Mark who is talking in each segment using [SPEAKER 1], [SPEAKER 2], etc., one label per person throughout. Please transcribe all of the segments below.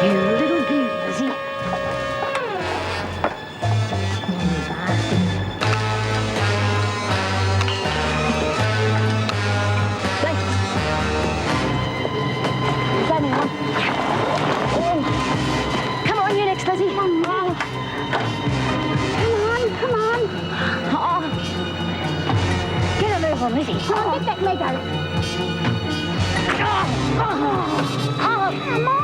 [SPEAKER 1] You little beauty, Lizzie. Come on, you next, Lizzie. Come on. Come on. Oh. Get a move on, Lizzie.
[SPEAKER 2] Come on, get that leg out.
[SPEAKER 1] Oh.
[SPEAKER 2] Come on. Come on.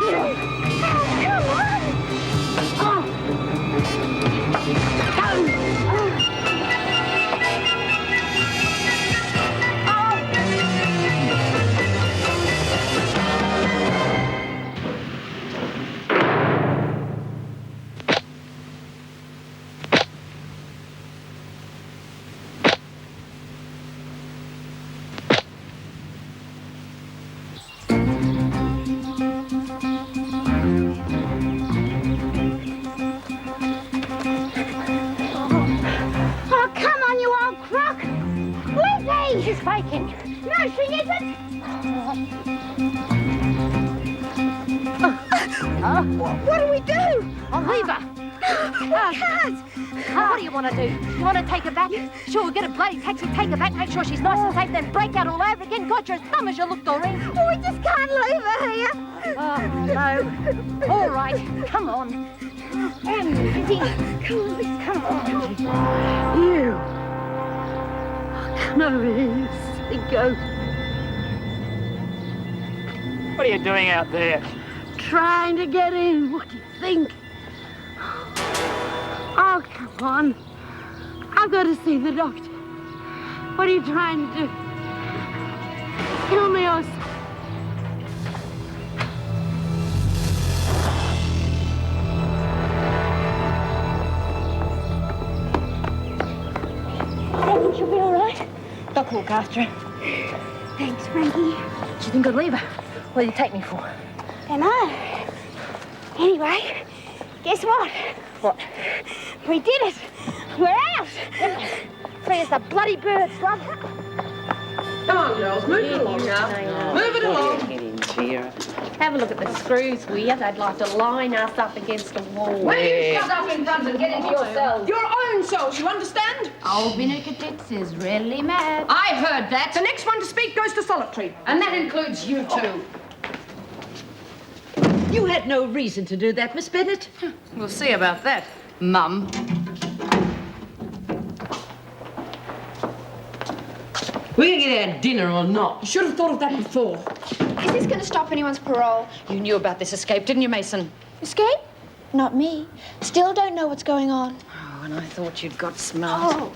[SPEAKER 1] She's faking.
[SPEAKER 2] No, she isn't. What do we do?
[SPEAKER 1] I'll leave her. What do you want to do? You want to take her back? Sure, we'll get a bloody taxi, take her back, make sure she's nice and safe, then break out all over again. God, you're as dumb as you look, Doreen.
[SPEAKER 2] Well, we just can't leave her here.
[SPEAKER 1] Oh, no. All right, come on.
[SPEAKER 2] Lizzie. Come on.
[SPEAKER 1] You. Come over here, stinko.
[SPEAKER 3] What are you doing out there?
[SPEAKER 1] Trying to get in. What do you think? Oh, come on. I've got to see the doctor. What are you trying to do? Kill me or something?
[SPEAKER 2] I think she'll be all right.
[SPEAKER 1] Doc will look after her.
[SPEAKER 2] Thanks, Frankie.
[SPEAKER 1] Do you think I'd leave her? What do you take me for?
[SPEAKER 2] Don't know. Anyway, guess what?
[SPEAKER 1] What?
[SPEAKER 2] We did it. We're out.
[SPEAKER 1] Free as the bloody birds, love.
[SPEAKER 4] Come on, girls, move it along now. Move it along.
[SPEAKER 1] Have a look at the screws, will you? They'd like to line us up against a wall.
[SPEAKER 4] Well, you shut up in front and get into your cells. Your own cells, you understand?
[SPEAKER 5] Old Vinegar Tits is really mad.
[SPEAKER 4] I heard that. The next one to speak goes to solitary. And that includes you two.
[SPEAKER 6] You had no reason to do that, Miss Bennett.
[SPEAKER 5] We'll see about that, Mum.
[SPEAKER 6] We're gonna get our dinner or not?
[SPEAKER 4] You should have thought of that before.
[SPEAKER 7] Is this going to stop anyone's parole?
[SPEAKER 5] You knew about this escape, didn't you, Mason?
[SPEAKER 7] Escape? Not me. Still don't know what's going on.
[SPEAKER 5] Oh, and I thought you'd got smart.
[SPEAKER 7] Oh.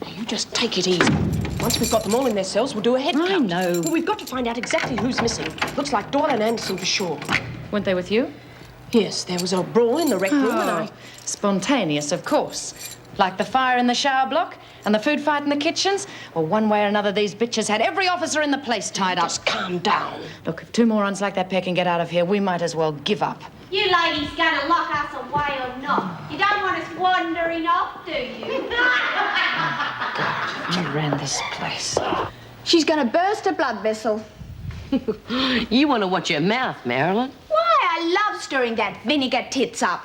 [SPEAKER 4] You just take it easy. Once we've got them all in their cells, we'll do a head count.
[SPEAKER 6] I know.
[SPEAKER 4] Well, we've got to find out exactly who's missing. Looks like Doyle and Anderson for sure.
[SPEAKER 5] Weren't they with you?
[SPEAKER 4] Yes, there was a brawl in the rec room and I...
[SPEAKER 5] Spontaneous, of course. Like the fire in the shower block and the food fight in the kitchens. Well, one way or another, these bitches had every officer in the place tied up.
[SPEAKER 4] Just calm down.
[SPEAKER 5] Look, if two morons like that pair can get out of here, we might as well give up.
[SPEAKER 2] You ladies gonna lock us away or not? You don't want us wandering off, do you?
[SPEAKER 5] You ran this place.
[SPEAKER 7] She's going to burst a blood vessel.
[SPEAKER 6] You want to watch your mouth, Marilyn.
[SPEAKER 7] Why? I love stirring that vinegar tits up.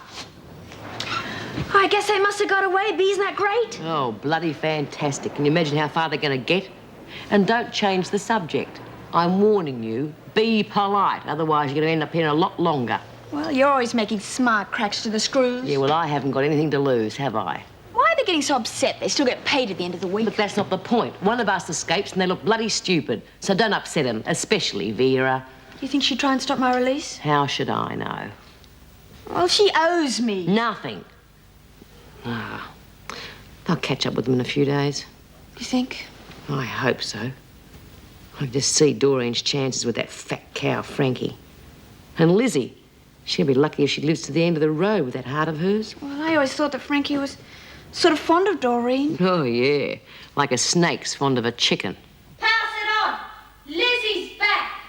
[SPEAKER 7] I guess they must have got away. Bee's not great.
[SPEAKER 6] Oh, bloody fantastic. Can you imagine how far they're going to get? And don't change the subject. I'm warning you, be polite. Otherwise, you're going to end up here a lot longer.
[SPEAKER 7] Well, you're always making smart cracks to the screws.
[SPEAKER 6] Yeah, well, I haven't got anything to lose, have I?
[SPEAKER 7] Why are they getting so upset? They still get paid at the end of the week.
[SPEAKER 6] But that's not the point. One of us escapes and they look bloody stupid. So don't upset them, especially Vera.
[SPEAKER 7] Do you think she'd try and stop my release?
[SPEAKER 6] How should I know?
[SPEAKER 7] Well, she owes me.
[SPEAKER 6] Nothing. Ah, I'll catch up with them in a few days.
[SPEAKER 7] You think?
[SPEAKER 6] I hope so. I can just see Doreen's chances with that fat cow, Frankie. And Lizzie. She'll be lucky if she lives to the end of the road with that heart of hers.
[SPEAKER 7] Well, I always thought that Frankie was sort of fond of Doreen.
[SPEAKER 6] Oh, yeah. Like a snake's fond of a chicken.
[SPEAKER 2] Pass it on. Lizzie's back.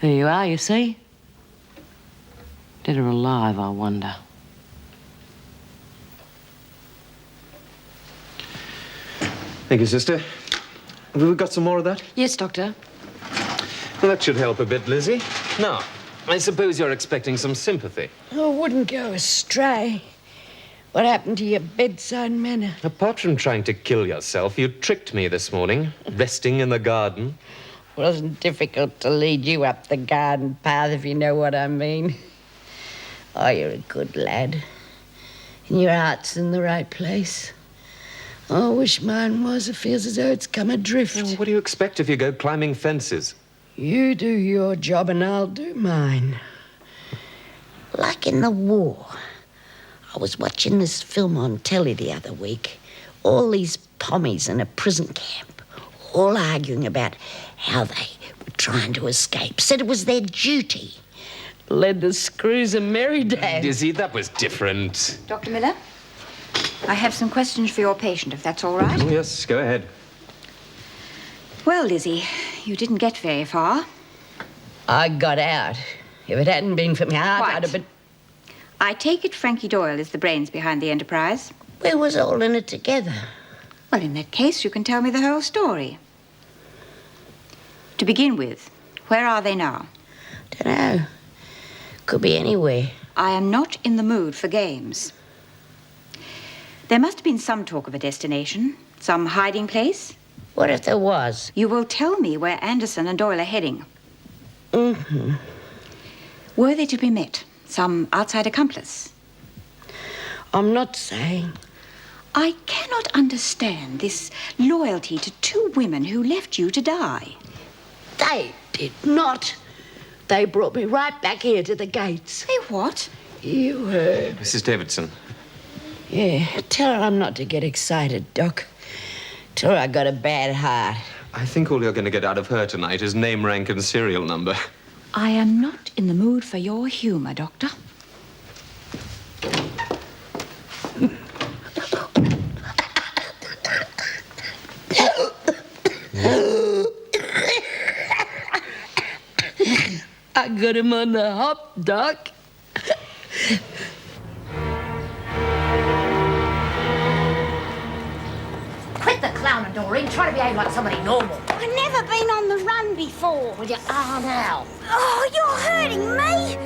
[SPEAKER 6] There you are, you see? Dead or alive, I wonder.
[SPEAKER 8] Thank you, sister. Have we got some more of that?
[SPEAKER 5] Yes, Doctor.
[SPEAKER 8] Well, that should help a bit, Lizzie. Now, I suppose you're expecting some sympathy.
[SPEAKER 9] I wouldn't go astray. What happened to your bedside manner?
[SPEAKER 8] Apart from trying to kill yourself, you tricked me this morning, resting in the garden.
[SPEAKER 9] Wasn't difficult to lead you up the garden path, if you know what I mean. Oh, you're a good lad. And your heart's in the right place. Oh, I wish mine was. It feels as though it's come adrift.
[SPEAKER 8] Well, what do you expect if you go climbing fences?
[SPEAKER 9] You do your job and I'll do mine. Like in the war. I was watching this film on telly the other week. All these pommies in a prison camp, all arguing about how they were trying to escape. Said it was their duty. Led the screws a merry day.
[SPEAKER 8] Dizzy, that was different.
[SPEAKER 10] Dr. Miller, I have some questions for your patient, if that's all right.
[SPEAKER 8] Oh, yes, go ahead.
[SPEAKER 10] Well, Lizzie, you didn't get very far.
[SPEAKER 9] I got out. If it hadn't been for my heart,
[SPEAKER 10] Quite.
[SPEAKER 9] I'd have been...
[SPEAKER 10] I take it Frankie Doyle is the brains behind the enterprise.
[SPEAKER 9] We was all in it together.
[SPEAKER 10] Well, in that case, you can tell me the whole story. To begin with, where are they now?
[SPEAKER 9] Dunno. Could be anywhere.
[SPEAKER 10] I am not in the mood for games. There must have been some talk of a destination, some hiding place.
[SPEAKER 9] What if there was?
[SPEAKER 10] You will tell me where Anderson and Doyle are heading.
[SPEAKER 9] Mm-hmm.
[SPEAKER 10] Were they to be met? Some outside accomplice?
[SPEAKER 9] I'm not saying.
[SPEAKER 10] I cannot understand this loyalty to two women who left you to die.
[SPEAKER 9] They did not. They brought me right back here to the gates.
[SPEAKER 10] Hey, what?
[SPEAKER 9] You heard.
[SPEAKER 8] Mrs. Davidson.
[SPEAKER 9] Yeah, tell her I'm not to get excited, Doc. Tell her I got a bad heart.
[SPEAKER 8] I think all you're going to get out of her tonight is name, rank, and serial number.
[SPEAKER 10] I am not in the mood for your humor, Doctor.
[SPEAKER 9] I got him on the hop, Doc.
[SPEAKER 6] Quit the clowning, Doreen. Try to behave like somebody normal.
[SPEAKER 2] I've never been on the run before.
[SPEAKER 6] Well, you are now.
[SPEAKER 2] Oh, you're hurting me.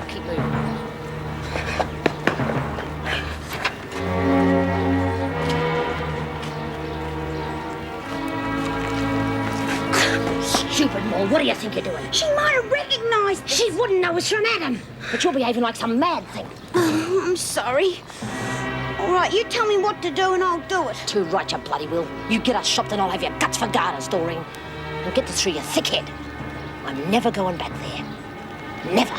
[SPEAKER 6] Keep moving. Stupid Maul, what do you think you're doing?
[SPEAKER 2] She might have recognised
[SPEAKER 6] She wouldn't know it's from Adam. But you're behaving like some mad thing.
[SPEAKER 2] Oh, I'm sorry. All right, you tell me what to do and I'll do it.
[SPEAKER 6] Too right, you bloody will. You get us shopped and I'll have your guts for garters, Doreen. And get this through your thick head. I'm never going back there. Never.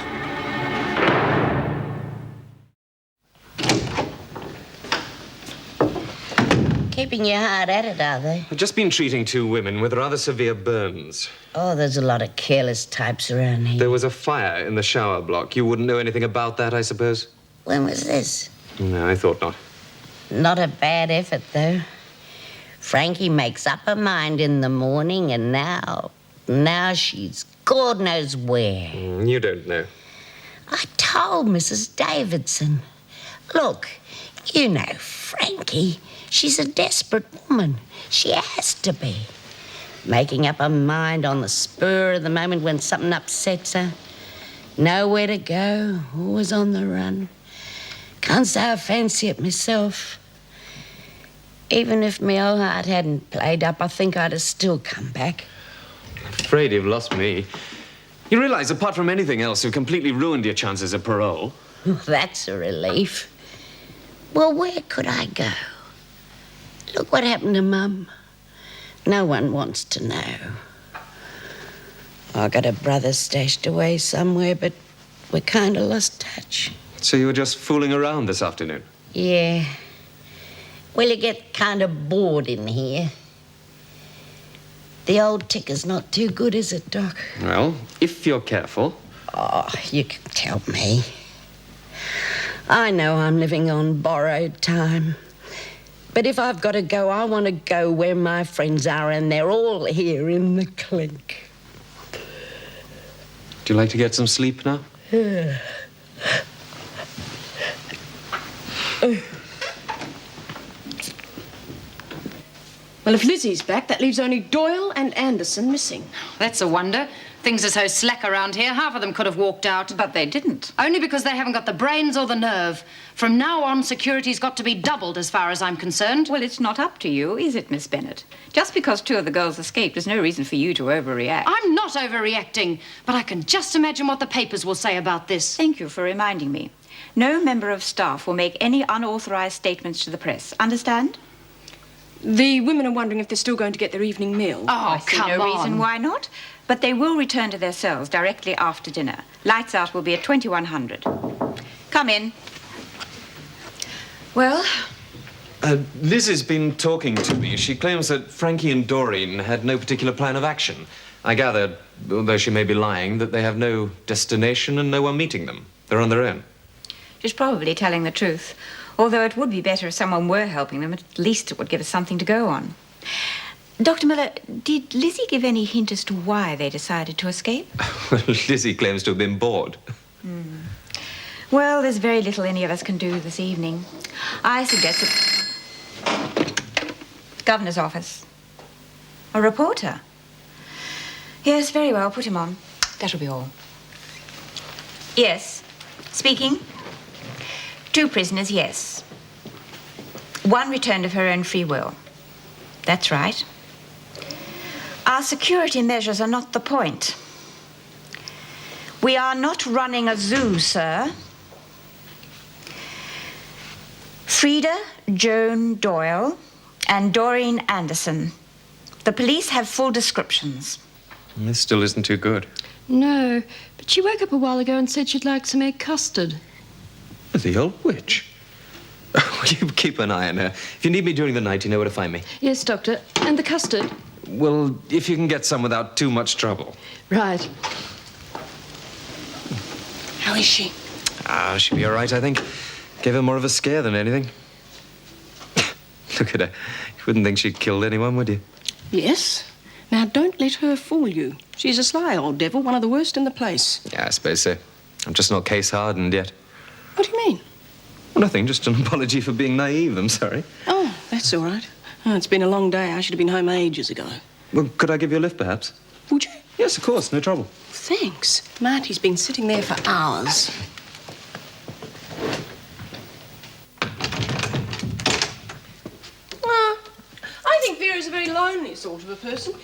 [SPEAKER 9] Keeping your heart at it, are they?
[SPEAKER 8] I've just been treating two women with rather severe burns.
[SPEAKER 9] Oh, there's a lot of careless types around here.
[SPEAKER 8] There was a fire in the shower block. You wouldn't know anything about that, I suppose?
[SPEAKER 9] When was this?
[SPEAKER 8] No, I thought not.
[SPEAKER 9] Not a bad effort, though. Frankie makes up her mind in the morning, and now she's God knows where.
[SPEAKER 8] You don't know.
[SPEAKER 9] I told Mrs. Davidson. Look, you know Frankie. She's a desperate woman. She has to be. Making up her mind on the spur of the moment when something upsets her. Nowhere to go, always on the run. Can't say I fancy it myself. Even if my old heart hadn't played up, I think I'd have still come back.
[SPEAKER 8] I'm afraid you've lost me. You realize, apart from anything else, you've completely ruined your chances of parole.
[SPEAKER 9] That's a relief. Well, where could I go? Look what happened to Mum. No one wants to know. I got a brother stashed away somewhere, but we kind of lost touch.
[SPEAKER 8] So you were just fooling around this afternoon?
[SPEAKER 9] Yeah. Well, you get kind of bored in here. The old ticker's not too good, is it, Doc?
[SPEAKER 8] Well, if you're careful.
[SPEAKER 9] Oh, you can tell me. I know I'm living on borrowed time. But if I've got to go, I want to go where my friends are, and they're all here in the clink.
[SPEAKER 8] Do you like to get some sleep now?
[SPEAKER 4] Well, if Lizzie's back, that leaves only Doyle and Anderson missing.
[SPEAKER 5] That's a wonder. Things are so slack around here, half of them could have walked out.
[SPEAKER 10] But they didn't.
[SPEAKER 5] Only because they haven't got the brains or the nerve. From now on, security's got to be doubled as far as I'm concerned.
[SPEAKER 10] Well, it's not up to you, is it, Miss Bennett? Just because 2 of the girls escaped is no reason for you to overreact.
[SPEAKER 5] I'm not overreacting, but I can just imagine what the papers will say about this.
[SPEAKER 10] Thank you for reminding me. No member of staff will make any unauthorized statements to the press. Understand?
[SPEAKER 4] The women are wondering if they're still going to get their evening meal.
[SPEAKER 5] Oh,
[SPEAKER 10] I see
[SPEAKER 5] come
[SPEAKER 10] no
[SPEAKER 5] on.
[SPEAKER 10] reason why not. But they will return to their cells directly after dinner. Lights out will be at 2100. Come in. Well,
[SPEAKER 8] Liz has been talking to me. She claims that Frankie and Doreen had no particular plan of action. I gather, although she may be lying, that they have no destination and no one meeting them. They're on their own.
[SPEAKER 10] she's probably telling the truth. Although it would be better if someone were helping them. At least it would give us something to go on. Dr. Miller, did Lizzie give any hint as to why they decided to escape?
[SPEAKER 8] Lizzie claims to have been bored.
[SPEAKER 10] Well, there's very little any of us can do this evening. I suggest that... Governor's office. A reporter? Yes, very well. Put him on. That'll be all. Yes. Speaking. 2 prisoners, yes. 1 returned of her own free will. That's right. Our security measures are not the point. We are not running a zoo, sir. Frida Joan Doyle and Doreen Anderson. The police have full descriptions.
[SPEAKER 8] This still isn't too good.
[SPEAKER 11] No, but she woke up a while ago and said she'd like some egg custard.
[SPEAKER 8] The old witch. You keep an eye on her. If you need me during the night, you know where to find me.
[SPEAKER 11] Yes, Doctor. And the custard?
[SPEAKER 8] Well, if you can get some without too much trouble.
[SPEAKER 11] Right.
[SPEAKER 4] How is she?
[SPEAKER 8] She'll be all right, I think. Gave her more of a scare than anything. Look at her. You wouldn't think she'd killed anyone, would you?
[SPEAKER 4] Yes. Now, don't let her fool you. She's a sly old devil, one of the worst in the place.
[SPEAKER 8] Yeah, I suppose so. I'm just not case-hardened yet.
[SPEAKER 4] What do you mean?
[SPEAKER 8] Nothing, just an apology for being naive, I'm sorry.
[SPEAKER 4] Oh, that's all right. Oh, it's been a long day. I should have been home ages ago.
[SPEAKER 8] Well, could I give you a lift, perhaps?
[SPEAKER 4] Would you?
[SPEAKER 8] Yes, of course, no trouble.
[SPEAKER 4] Thanks. Marty's been sitting there for hours. I think Vera's a very lonely sort of a person.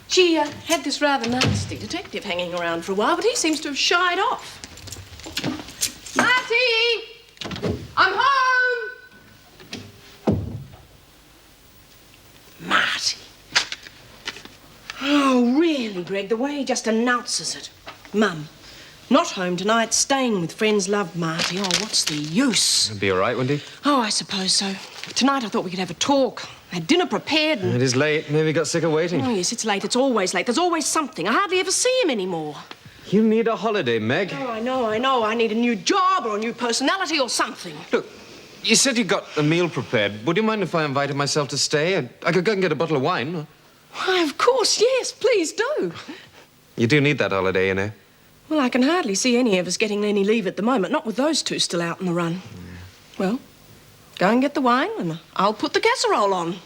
[SPEAKER 4] She had this rather nasty detective hanging around for a while, but he seems to have shied off. Marty! I'm home! Marty. Oh, really, Greg, the way he just announces it. Mum, not home tonight, staying with friends, love Marty. Oh, what's the use?
[SPEAKER 8] It'll be all right, won't he?
[SPEAKER 4] Oh, I suppose so. Tonight I thought we could have a talk. I had dinner prepared and...
[SPEAKER 8] It is late. Maybe he got sick of waiting.
[SPEAKER 4] Oh, yes, it's late. It's always late. There's always something. I hardly ever see him anymore.
[SPEAKER 8] You need a holiday, Meg.
[SPEAKER 4] Oh, I know. I need a new job or a new personality or something.
[SPEAKER 8] Look, you said you got a meal prepared. Would you mind if I invited myself to stay? I could go and get a bottle of wine.
[SPEAKER 4] Why, of course, yes. Please do.
[SPEAKER 8] You do need that holiday, you know.
[SPEAKER 4] Well, I can hardly see any of us getting any leave at the moment, not with those 2 still out on the run. Well, go and get the wine and I'll put the casserole on.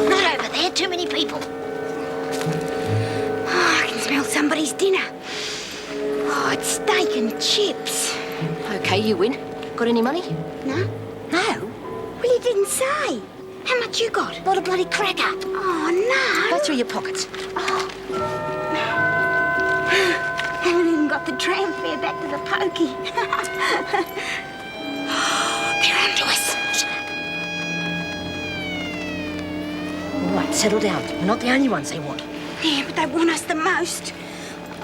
[SPEAKER 7] Not over there. Too many people. Oh, I can smell somebody's dinner. Oh, it's steak and chips.
[SPEAKER 11] Okay, you win. Got any money?
[SPEAKER 7] No? No? Well, you didn't say. How much you got? Not a bloody cracker. Oh, no.
[SPEAKER 11] Go through your pockets.
[SPEAKER 7] Oh. Haven't even got the tram fare back to the pokey. They're on to us.
[SPEAKER 11] All right, settle down. We're not the only ones they want.
[SPEAKER 7] Yeah, but they want us the most.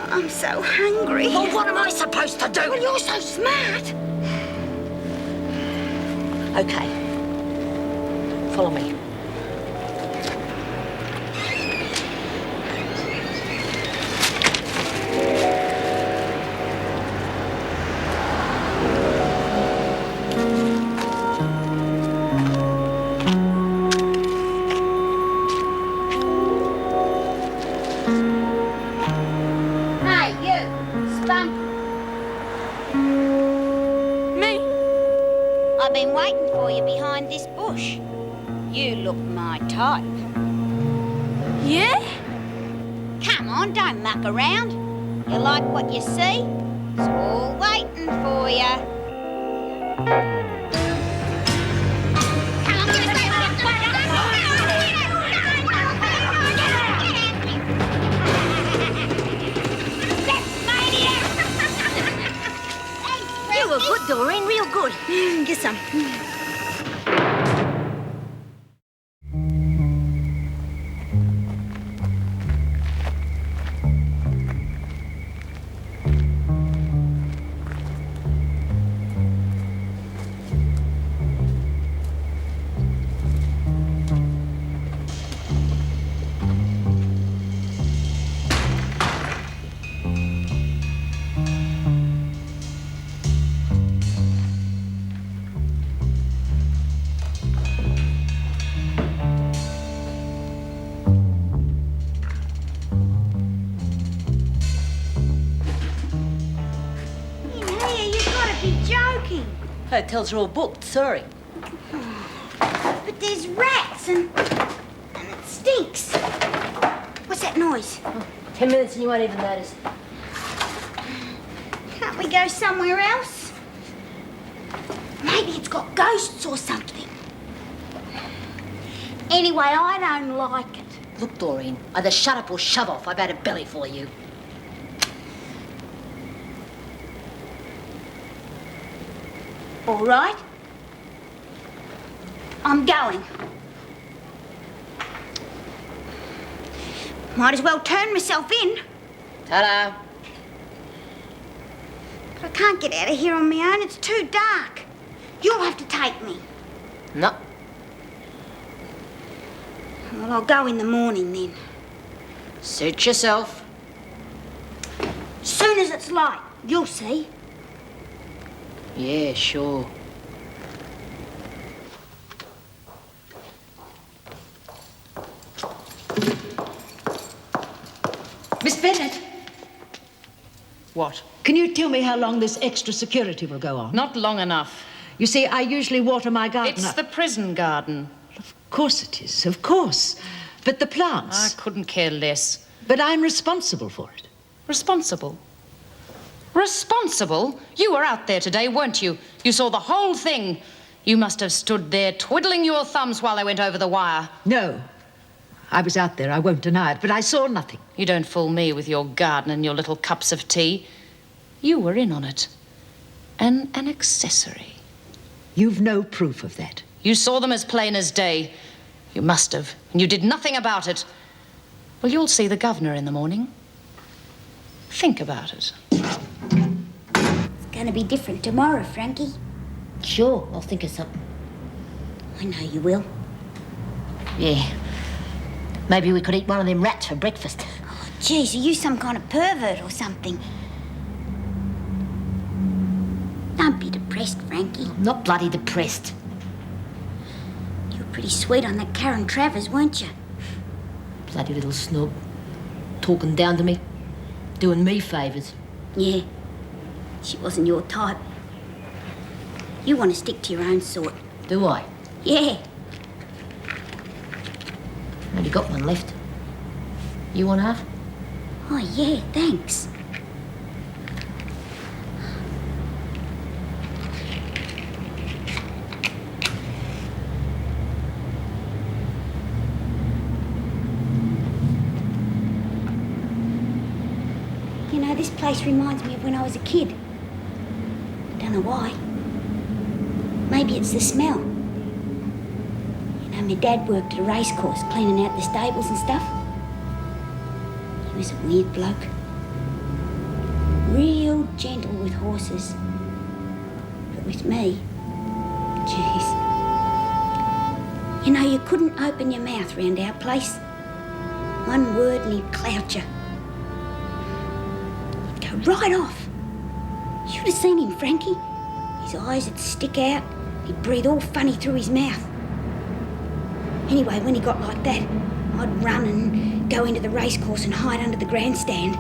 [SPEAKER 7] I'm so hungry.
[SPEAKER 11] Well, what am I supposed to do?
[SPEAKER 7] Well, you're so smart.
[SPEAKER 11] Okay. Follow me.
[SPEAKER 2] son?
[SPEAKER 1] Me?
[SPEAKER 2] I've been waiting for you behind this bush. You look my type.
[SPEAKER 1] Yeah?
[SPEAKER 2] Come on, don't muck around. You like what you see? It's all waiting for you. Come on, give us that.
[SPEAKER 7] You were good, Doreen, real good. Get some.
[SPEAKER 9] Hotels are all booked, sorry.
[SPEAKER 2] But there's rats and it stinks. What's that noise?
[SPEAKER 7] 10 minutes and you won't even notice.
[SPEAKER 2] Can't we go somewhere else? Maybe it's got ghosts or something. Anyway, I don't like it.
[SPEAKER 7] Look, Doreen, either shut up or shove off. I've had a belly for you.
[SPEAKER 2] All right. I'm going. Might as well turn myself in.
[SPEAKER 7] Ta-da.
[SPEAKER 2] But I can't get out of here on my own. It's too dark. You'll have to take me.
[SPEAKER 7] No.
[SPEAKER 2] Well, I'll go in the morning then.
[SPEAKER 7] Suit yourself.
[SPEAKER 2] Soon as it's light, you'll see.
[SPEAKER 7] Yeah, sure.
[SPEAKER 12] Miss Bennett,
[SPEAKER 5] What?
[SPEAKER 12] can you tell me how long this extra security will go on?
[SPEAKER 5] Not long enough.
[SPEAKER 12] You see, I usually water my garden.
[SPEAKER 5] It's the prison garden.
[SPEAKER 12] Of course it is, of course. But the
[SPEAKER 5] I
[SPEAKER 12] plants.
[SPEAKER 5] couldn't care less.
[SPEAKER 12] But I'm responsible for it.
[SPEAKER 5] Responsible? Responsible? You were out there today, weren't you? You saw the whole thing. You must have stood there twiddling your thumbs while they went over the wire.
[SPEAKER 12] No. I was out there, I won't deny it, but I saw nothing.
[SPEAKER 5] You don't fool me with your garden and your little cups of tea. You were in on it. An accessory.
[SPEAKER 12] You've no proof of that.
[SPEAKER 5] You saw them as plain as day. You must have. And you did nothing about it. Well, you'll see the governor in the morning. Think about it.
[SPEAKER 2] It's going to be different tomorrow, Frankie.
[SPEAKER 7] Sure, I'll think of something.
[SPEAKER 2] I know you will.
[SPEAKER 7] Yeah. Maybe we could eat one of them rats for breakfast.
[SPEAKER 2] Oh, geez, are you some kind of pervert or something? Don't be depressed, Frankie.
[SPEAKER 7] I'm not bloody depressed.
[SPEAKER 2] You were pretty sweet on that Karen Travers, weren't you?
[SPEAKER 7] Bloody little snob. Talking down to me. Doing me favours.
[SPEAKER 2] Yeah. She wasn't your type. You want to stick to your own sort.
[SPEAKER 7] Do I?
[SPEAKER 2] Yeah.
[SPEAKER 7] Only got one left. You want half?
[SPEAKER 2] Oh, yeah, thanks. You know, this place reminds me of when I was a kid. Don't know why. Maybe it's the smell. You know, my dad worked at a racecourse, cleaning out the stables and stuff. He was a weird bloke. Real gentle with horses. But with me, jeez. You know, you couldn't open your mouth round our place. One word and he'd clout you. He'd go right off. You should have seen him, Frankie. His eyes would stick out. He'd breathe all funny through his mouth. Anyway, when he got like that, I'd run and go into the racecourse and hide under the grandstand.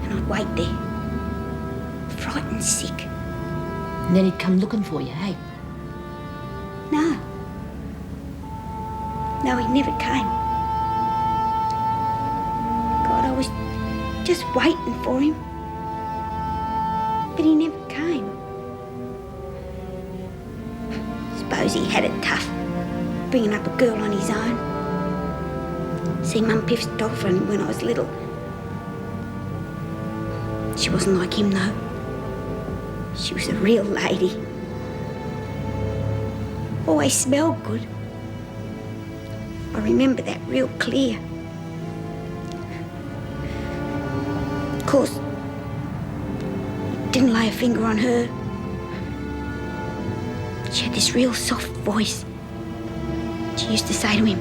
[SPEAKER 2] And I'd wait there, frightened sick.
[SPEAKER 6] And then he'd come looking for you, hey?
[SPEAKER 2] No. No, he never came. God, I was just waiting for him. But he never came. Suppose he had it tough, bringing up a girl on his own. See Mum Piff's dog friend when I was little. She wasn't like him, though. She was a real lady. Always smelled good. I remember that real clear. Of course, didn't lay a finger on her. She had this real soft voice. She used to say to him,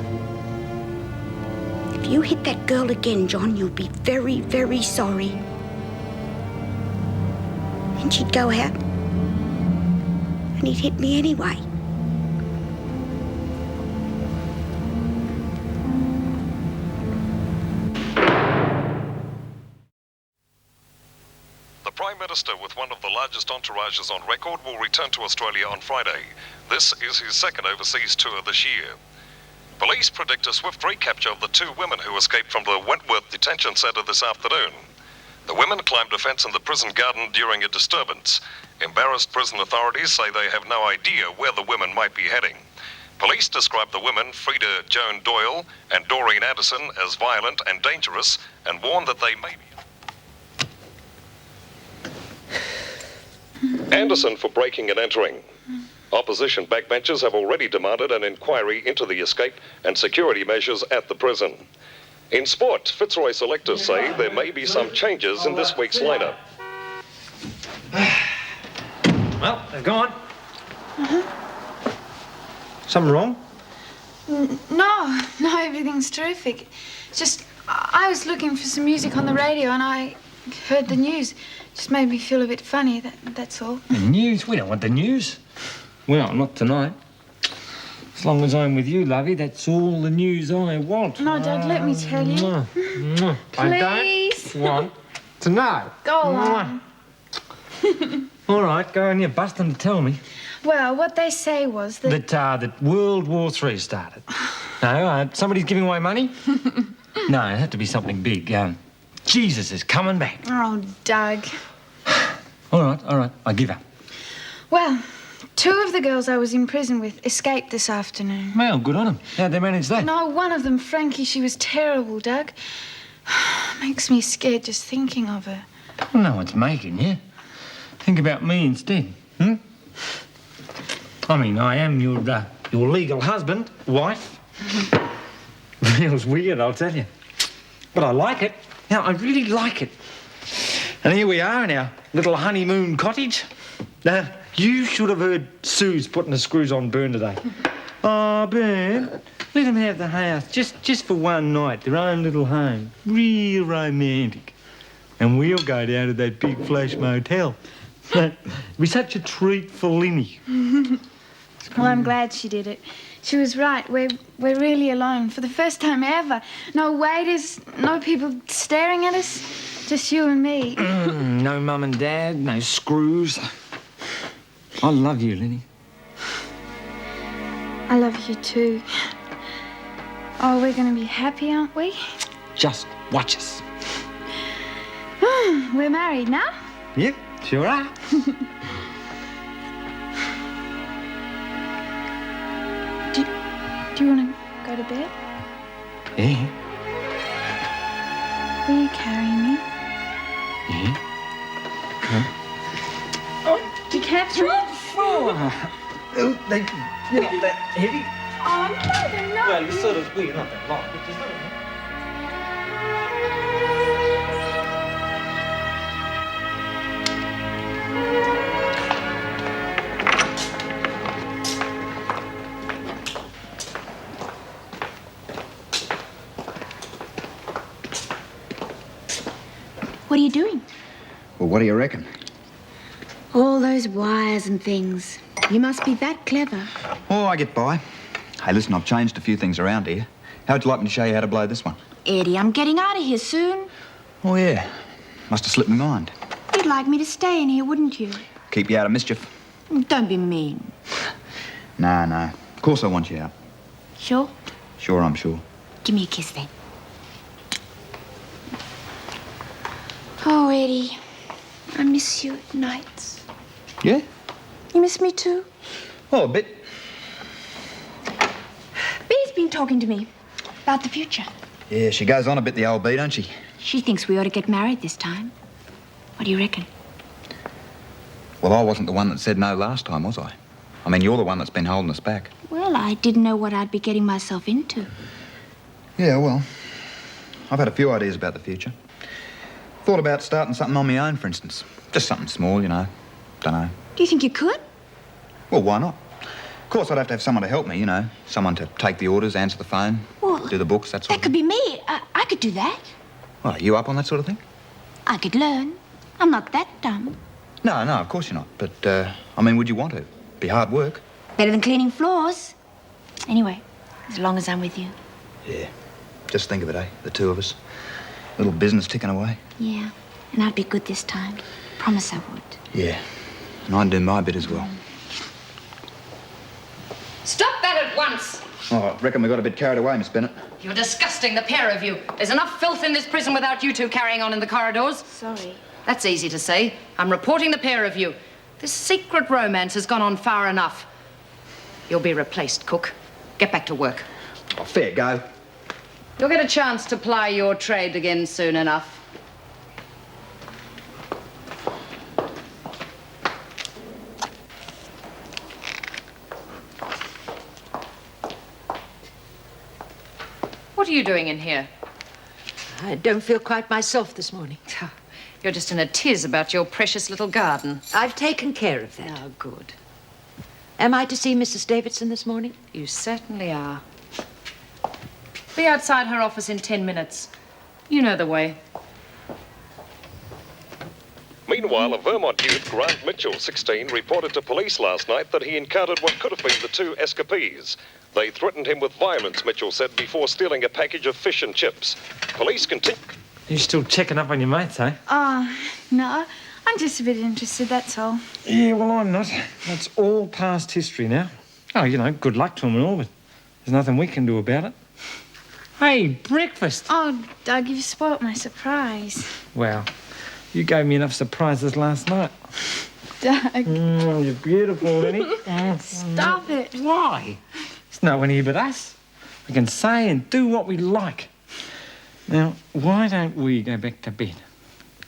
[SPEAKER 2] "If you hit that girl again, John, you'll be very, very sorry." And she'd go out, and he'd hit me anyway.
[SPEAKER 13] The Prime Minister, with one of the largest entourages on record, will return to Australia on Friday. This is his second overseas tour this year. Police predict a swift recapture of the two women who escaped from the Wentworth detention centre this afternoon. The women climbed a fence in the prison garden during a disturbance. Embarrassed prison authorities say they have no idea where the women might be heading. Police describe the women, Frida Joan Doyle and Doreen Anderson, as violent and dangerous and warn that they may be... Anderson for breaking and entering. Opposition backbenchers have already demanded an inquiry into the escape and security measures at the prison. In sport, Fitzroy selectors say there may be some changes in this week's lineup.
[SPEAKER 14] Well, they've gone. Something wrong?
[SPEAKER 11] No, everything's terrific. It's just, I was looking for some music on the radio and I heard the news. Just made me feel a bit funny, that's all.
[SPEAKER 14] The news? We don't want the news. Well, not tonight. As long as I'm with you, lovey, that's all the news I want.
[SPEAKER 11] No, Dad, let me tell you.
[SPEAKER 14] Please. I don't want to know.
[SPEAKER 11] Go on.
[SPEAKER 14] All right, go on, you're busting to tell me.
[SPEAKER 11] Well, what they say was that...
[SPEAKER 14] That World War III started. No, somebody's giving away money? No, it had to be something big. Jesus is coming back.
[SPEAKER 11] Oh, Doug.
[SPEAKER 14] All right, I give up.
[SPEAKER 11] Well, two of the girls I was in prison with escaped this afternoon.
[SPEAKER 14] Well, good on them. How'd they manage that?
[SPEAKER 11] No, one of them, Frankie, she was terrible, Doug. Makes me scared just thinking of her.
[SPEAKER 14] Well, no one's making you. Think about me instead, I mean, I am your legal husband, wife. Feels weird, I'll tell you. But I like it. Yeah, I really like it. And here we are in our little honeymoon cottage. You should have heard Sue's putting the screws on Bern today. Oh, Bern, let them have the house just for one night, their own little home. Real romantic. And we'll go down to that big flash motel. It'll be such a treat for Linny.
[SPEAKER 11] Well, I'm glad she did it. She was right. We're really alone for the first time ever. No waiters, no people staring at us. Just you and me.
[SPEAKER 14] No mum and dad, no screws. I love you, Linny.
[SPEAKER 11] I love you too. Oh, we're going to be happy, aren't we?
[SPEAKER 14] Just watch us.
[SPEAKER 11] We're married now?
[SPEAKER 14] Yep, sure are.
[SPEAKER 11] Do you want to go to bed?
[SPEAKER 14] Yeah.
[SPEAKER 11] Will you carry me?
[SPEAKER 14] Yeah.
[SPEAKER 11] Oh, you can't throw it.
[SPEAKER 14] You're not that heavy.
[SPEAKER 11] Oh, no, they're not.
[SPEAKER 14] Well, you're sort of, you're not that long, but just not.
[SPEAKER 1] What are you doing?
[SPEAKER 15] Well, what do you reckon?
[SPEAKER 1] All those wires and things. You must be that clever.
[SPEAKER 15] Oh, I get by. Hey, listen, I've changed a few things around here. How would you like me to show you how to blow this one?
[SPEAKER 7] Eddie, I'm getting out of here soon.
[SPEAKER 15] Oh, yeah. Must have slipped my mind.
[SPEAKER 7] You'd like me to stay in here, wouldn't you?
[SPEAKER 15] Keep you out of mischief.
[SPEAKER 7] Don't be mean.
[SPEAKER 15] No, no. Of course I want you out.
[SPEAKER 7] Sure?
[SPEAKER 15] Sure, I'm sure.
[SPEAKER 7] Give me a kiss then. Oh, Eddie, I miss you at nights.
[SPEAKER 15] Yeah?
[SPEAKER 7] You miss me too?
[SPEAKER 15] Oh, a bit.
[SPEAKER 7] Bee's been talking to me about the future.
[SPEAKER 15] Yeah, she goes on a bit, the old bee, don't she?
[SPEAKER 7] She thinks we ought to get married this time. What do you reckon?
[SPEAKER 15] Well, I wasn't the one that said no last time, was I? I mean, you're the one that's been holding us back.
[SPEAKER 7] Well, I didn't know what I'd be getting myself into.
[SPEAKER 15] Yeah, well, I've had a few ideas about the future. Thought about starting something on my own, for instance. Just something small, you know. Dunno.
[SPEAKER 7] Do you think you could?
[SPEAKER 15] Well, why not? Of course, I'd have to have someone to help me, you know. Someone to take the orders, answer the phone, do the books, that sort
[SPEAKER 7] That
[SPEAKER 15] of
[SPEAKER 7] could be me. I could do that.
[SPEAKER 15] Well, are you up on that sort of thing?
[SPEAKER 7] I could learn. I'm not that dumb.
[SPEAKER 15] No, no, of course you're not. But, I mean, would you want to? Be hard work.
[SPEAKER 7] Better than cleaning floors. Anyway, as long as I'm with you.
[SPEAKER 15] Yeah. Just think of it, eh? The two of us. Little business ticking away.
[SPEAKER 7] Yeah, and I'd be good this time. Promise I would.
[SPEAKER 15] Yeah. And I'd do my bit as well.
[SPEAKER 5] Stop that at once!
[SPEAKER 15] Oh, I reckon we got a bit carried away, Miss Bennett.
[SPEAKER 5] You're disgusting, the pair of you. There's enough filth in this prison without you two carrying on in the corridors.
[SPEAKER 7] Sorry.
[SPEAKER 5] That's easy to say. I'm reporting the pair of you. This secret romance has gone on far enough. You'll be replaced, Cook. Get back to work.
[SPEAKER 15] Oh, fair go.
[SPEAKER 5] You'll get a chance to ply your trade again soon enough. What are you doing in here?
[SPEAKER 12] I don't feel quite myself this morning.
[SPEAKER 5] You're just in a tiz about your precious little garden.
[SPEAKER 12] I've taken care of that.
[SPEAKER 5] Oh, good.
[SPEAKER 12] Am I to see Mrs. Davidson this morning?
[SPEAKER 5] You certainly are. Be outside her office in 10 minutes. You know the way.
[SPEAKER 13] Meanwhile, a Vermont youth, Grant Mitchell, 16, reported to police last night that he encountered what could have been the two escapees. They threatened him with violence, Mitchell said, before stealing a package of fish and chips. Police continue...
[SPEAKER 14] You still checking up on your mates, eh?
[SPEAKER 11] Oh, no. I'm just a bit interested, that's all.
[SPEAKER 14] Yeah, well, I'm not. That's all past history now. Oh, you know, good luck to them and all, but there's nothing we can do about it. Hey, breakfast!
[SPEAKER 11] Oh, Doug, you've spoilt my surprise.
[SPEAKER 14] Wow. You gave me enough surprises last night.
[SPEAKER 11] Doug.
[SPEAKER 14] You're beautiful, Lenny.
[SPEAKER 11] Stop it.
[SPEAKER 14] Why? It's no one here but us. We can say and do what we like. Now, why don't we go back to bed?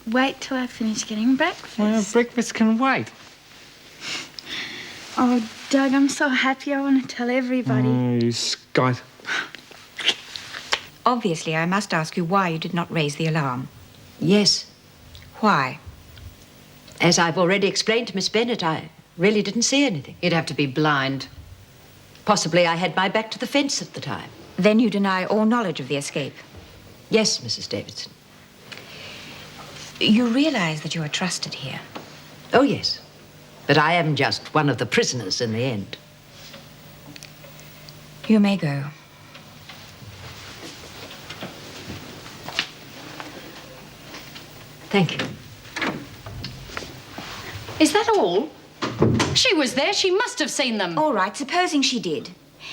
[SPEAKER 11] Wait till I finish getting breakfast.
[SPEAKER 14] Well, breakfast can wait.
[SPEAKER 11] Oh, Doug, I'm so happy. I want to tell everybody.
[SPEAKER 14] Oh, you skite.
[SPEAKER 10] Obviously, I must ask you why you did not raise the alarm.
[SPEAKER 12] Yes.
[SPEAKER 10] Why?
[SPEAKER 12] As I've already explained to Miss Bennett, I really didn't see anything.
[SPEAKER 5] You'd have to be blind.
[SPEAKER 12] Possibly I had my back to the fence at the time.
[SPEAKER 10] Then you deny all knowledge of the escape?
[SPEAKER 12] Yes, Mrs. Davidson.
[SPEAKER 10] You realize that you are trusted here?
[SPEAKER 12] Oh, yes. But I am just one of the prisoners in the end.
[SPEAKER 10] You may go.
[SPEAKER 12] Thank you.
[SPEAKER 5] Is that all? She was there. She must have seen them.
[SPEAKER 10] All right, supposing she did.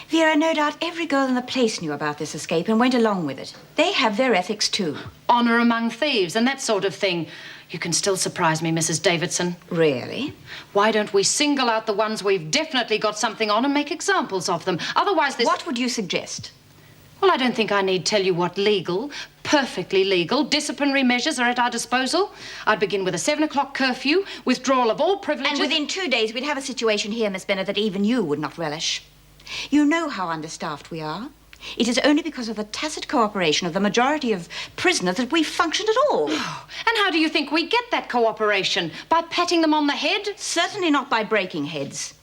[SPEAKER 10] Vera, no doubt every girl in the place knew about this escape and went along with it. They have their ethics, too.
[SPEAKER 5] Honour among thieves and that sort of thing. You can still surprise me, Mrs. Davidson.
[SPEAKER 10] Really?
[SPEAKER 5] Why don't we single out the ones we've definitely got something on and make examples of them? Otherwise, this...
[SPEAKER 10] What would you suggest?
[SPEAKER 5] Well, I don't think I need tell you what legal, perfectly legal, disciplinary measures are at our disposal. I'd begin with a 7 o'clock curfew, withdrawal of all privileges...
[SPEAKER 10] And within 2 days, we'd have a situation here, Miss Bennett, that even you would not relish. You know how understaffed we are. It is only because of the tacit cooperation of the majority of prisoners that we function at all.
[SPEAKER 5] And how do you think we get that cooperation? By patting them on the head?
[SPEAKER 10] Certainly not by breaking heads.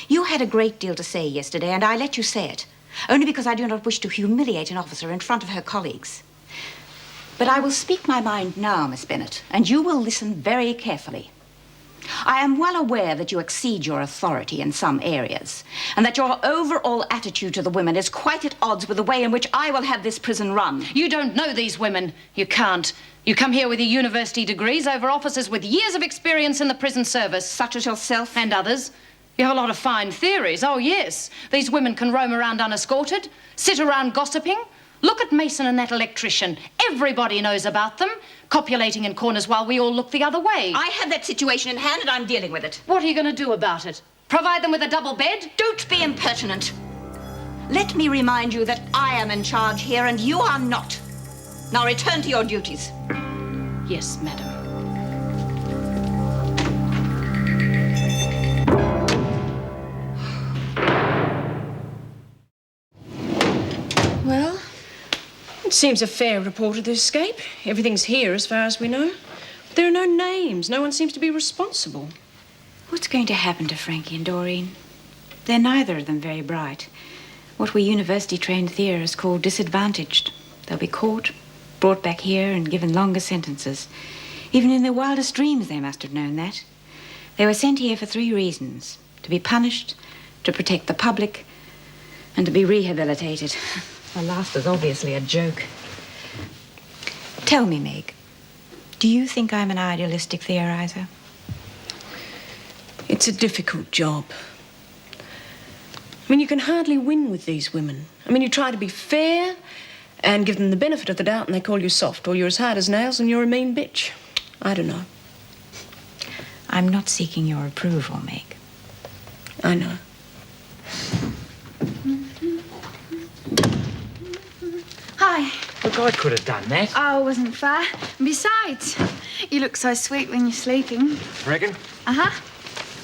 [SPEAKER 10] You had a great deal to say yesterday, and I let you say it, only because I do not wish to humiliate an officer in front of her colleagues. But I will speak my mind now, Miss Bennett, and you will listen very carefully. I am well aware that you exceed your authority in some areas, and that your overall attitude to the women is quite at odds with the way in which I will have this prison run.
[SPEAKER 5] You don't know these women. You can't. You come here with your university degrees over officers with years of experience in the prison service.
[SPEAKER 10] Such as yourself?
[SPEAKER 5] And others. You have a lot of fine theories. Oh, yes. These women can roam around unescorted, sit around gossiping. Look at Mason and that electrician. Everybody knows about them, copulating in corners while we all look the other way.
[SPEAKER 10] I have that situation in hand and I'm dealing with it.
[SPEAKER 5] What are you going to do about it? Provide them with a double bed?
[SPEAKER 10] Don't be impertinent. Let me remind you that I am in charge here and you are not. Now return to your duties.
[SPEAKER 5] Yes, madam.
[SPEAKER 4] Well, it seems a fair report of the escape. Everything's here as far as we know. There are no names. No one seems to be responsible.
[SPEAKER 10] What's going to happen to Frankie and Doreen? They're neither of them very bright. What we university-trained theorists call disadvantaged. They'll be caught, brought back here, and given longer sentences. Even in their wildest dreams, they must have known that. They were sent here for 3 reasons. To be punished, to protect the public, and to be rehabilitated. The last is obviously a joke. Tell me, Meg, do you think I'm an idealistic theorizer?
[SPEAKER 4] It's a difficult job. I mean, you can hardly win with these women. I mean, you try to be fair and give them the benefit of the doubt and they call you soft, or you're as hard as nails and you're a mean bitch. I don't know.
[SPEAKER 10] I'm not seeking your approval, Meg.
[SPEAKER 4] I know.
[SPEAKER 11] Hi.
[SPEAKER 14] Look, I could have done that.
[SPEAKER 11] Oh, it wasn't far. Besides, you look so sweet when you're sleeping.
[SPEAKER 14] Reckon?
[SPEAKER 11] Uh-huh.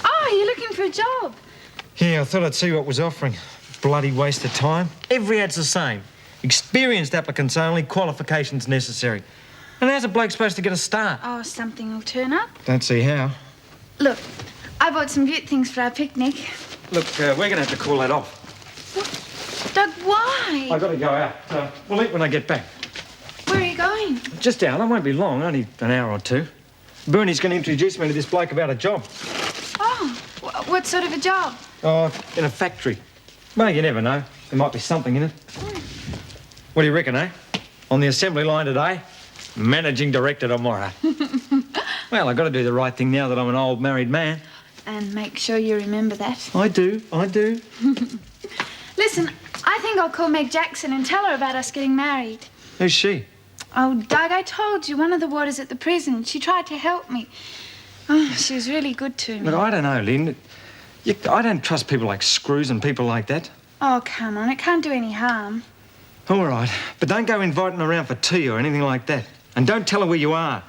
[SPEAKER 11] Oh, you're looking for a job.
[SPEAKER 14] Yeah, I thought I'd see what was offering. Bloody waste of time. Every ad's the same. Experienced applicants only, qualifications necessary. And how's a bloke supposed to get a start?
[SPEAKER 11] Oh, something will turn up.
[SPEAKER 14] Don't see how.
[SPEAKER 11] Look, I bought some beaut things for our picnic.
[SPEAKER 14] Look, we're going to have to call that off.
[SPEAKER 11] Doug, why?
[SPEAKER 14] I've got to go out. We'll eat when I get back.
[SPEAKER 11] Where are you going?
[SPEAKER 14] Just out. I won't be long, only an hour or 2. Bernie's going to introduce me to this bloke about a job.
[SPEAKER 11] Oh, what sort of a job?
[SPEAKER 14] Oh, in a factory. Well, you never know. There might be something in it. What do you reckon, eh? On the assembly line today, managing director tomorrow. Well, I've got to do the right thing now that I'm an old married man.
[SPEAKER 11] And make sure you remember that.
[SPEAKER 14] I do.
[SPEAKER 11] Listen, I think I'll call Meg Jackson and tell her about us getting married.
[SPEAKER 14] Who's she?
[SPEAKER 11] Oh, Doug, I told you, one of the warders at the prison. She tried to help me. Oh, she was really good to me.
[SPEAKER 14] Look, I don't know, Lynn. I don't trust people like Screws and people like that.
[SPEAKER 11] Oh, come on, it can't do any harm.
[SPEAKER 14] All right, but don't go inviting her around for tea or anything like that. And don't tell her where you are.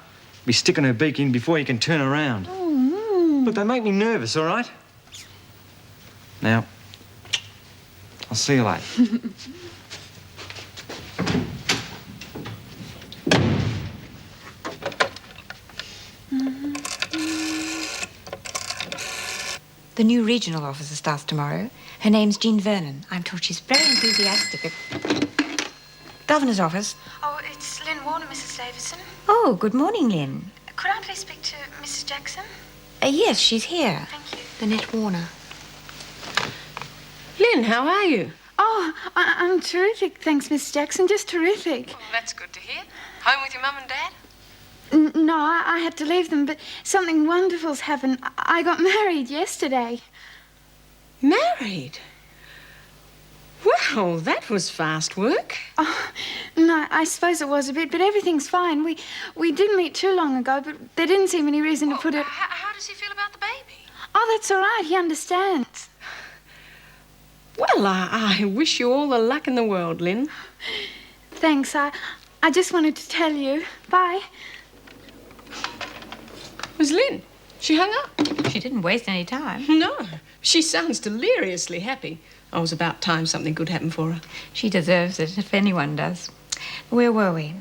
[SPEAKER 14] Be sticking her beak in before you can turn around.
[SPEAKER 11] Oh.
[SPEAKER 14] Look, they make me nervous, all right? Now, I'll see you later.
[SPEAKER 10] The new regional officer starts tomorrow. Her name's Jean Vernon. I'm told she's very enthusiastic. Governor's office.
[SPEAKER 11] Oh, it's Lynn Warner, Mrs. Davidson.
[SPEAKER 10] Oh, good morning, Lynn.
[SPEAKER 11] Could I please speak to Mrs. Jackson?
[SPEAKER 10] Yes, she's here.
[SPEAKER 11] Thank you.
[SPEAKER 10] Lynette Warner.
[SPEAKER 4] Lynn, how are you?
[SPEAKER 11] Oh, I'm terrific, thanks, Miss Jackson. Just terrific.
[SPEAKER 4] Well, that's good to hear. Home with your mum and dad?
[SPEAKER 11] No, I had to leave them, but something wonderful's happened. I got married yesterday.
[SPEAKER 4] Married? Well, that was fast work.
[SPEAKER 11] Oh, no, I suppose it was a bit, but everything's fine. We didn't meet too long ago, but there didn't seem any reason to put it...
[SPEAKER 4] How does he feel about the baby?
[SPEAKER 11] Oh, that's all right. He understands.
[SPEAKER 4] Well, I wish you all the luck in the world, Lynn.
[SPEAKER 11] Thanks. I just wanted to tell you. Bye.
[SPEAKER 4] Was Lynn? She hung up.
[SPEAKER 10] She didn't waste any time.
[SPEAKER 4] No. She sounds deliriously happy. Oh, it was about time something good happened for her.
[SPEAKER 10] She deserves it, if anyone does. Where were we?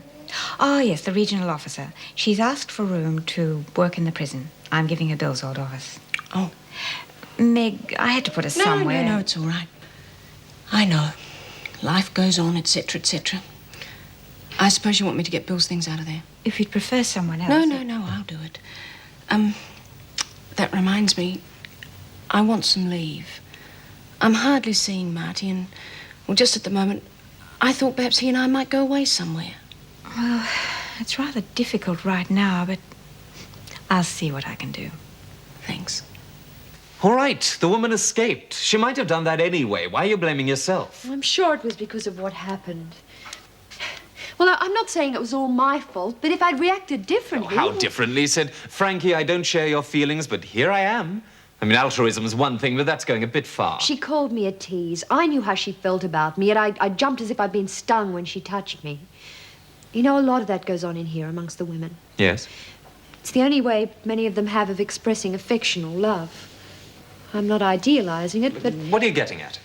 [SPEAKER 10] Oh, yes, the regional officer. She's asked for room to work in the prison. I'm giving her Bill's old office.
[SPEAKER 4] Oh.
[SPEAKER 10] Meg, I had to put her somewhere.
[SPEAKER 4] No, it's all right. I know. Life goes on, etc., etc. I suppose you want me to get Bill's things out of there.
[SPEAKER 10] If you'd prefer someone else.
[SPEAKER 4] No, I'll do it. That reminds me, I want some leave. I'm hardly seeing Marty and, well, just at the moment, I thought perhaps he and I might go away somewhere.
[SPEAKER 10] Well, It's rather difficult right now, but I'll see what I can do.
[SPEAKER 6] Thanks.
[SPEAKER 8] All right, the woman escaped. She might have done that anyway. Why are you blaming yourself?
[SPEAKER 7] I'm sure it was because of what happened. Well, I'm not saying it was all my fault, but if I'd reacted differently...
[SPEAKER 8] How differently? Said, Frankie, I don't share your feelings, but here I am. I mean, altruism's one thing, but that's going a bit far.
[SPEAKER 7] She called me a tease. I knew how she felt about me, and I jumped as if I'd been stung when she touched me. You know, a lot of that goes on in here amongst the women.
[SPEAKER 8] Yes?
[SPEAKER 7] It's the only way many of them have of expressing affection or love. I'm not idealizing it, but...
[SPEAKER 8] What are you getting at?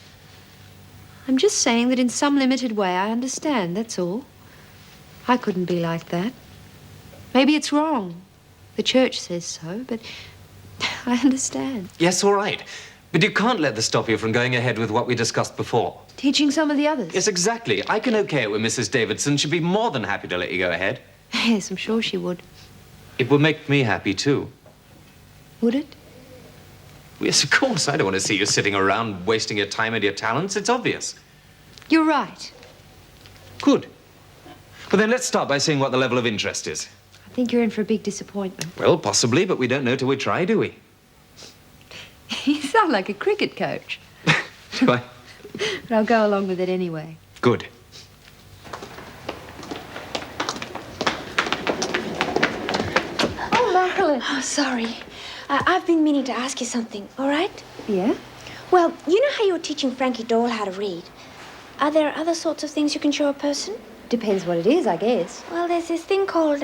[SPEAKER 7] I'm just saying that in some limited way I understand, that's all. I couldn't be like that. Maybe it's wrong. The church says so, but I understand.
[SPEAKER 8] Yes, all right. But you can't let this stop you from going ahead with what we discussed before.
[SPEAKER 7] Teaching some of the others?
[SPEAKER 8] Yes, exactly. I can okay it with Mrs. Davidson. She'd be more than happy to let you go ahead.
[SPEAKER 7] Yes, I'm sure she would.
[SPEAKER 8] It would make me happy, too.
[SPEAKER 7] Would it?
[SPEAKER 8] Yes, of course. I don't want to see you sitting around wasting your time and your talents. It's obvious.
[SPEAKER 7] You're right.
[SPEAKER 8] Good. Well, then let's start by seeing what the level of interest is.
[SPEAKER 7] I think you're in for a big disappointment.
[SPEAKER 8] Well, possibly, but we don't know till we try, do we?
[SPEAKER 7] You sound like a cricket coach.
[SPEAKER 8] Do I?
[SPEAKER 7] But I'll go along with it anyway.
[SPEAKER 8] Good.
[SPEAKER 7] Oh, Marilyn.
[SPEAKER 2] Oh, sorry. I've been meaning to ask you something, all right?
[SPEAKER 7] Yeah?
[SPEAKER 2] Well, you know how you were teaching Frankie Doyle how to read? Are there other sorts of things you can show a person?
[SPEAKER 7] Depends what it is, I guess.
[SPEAKER 2] Well, there's this thing called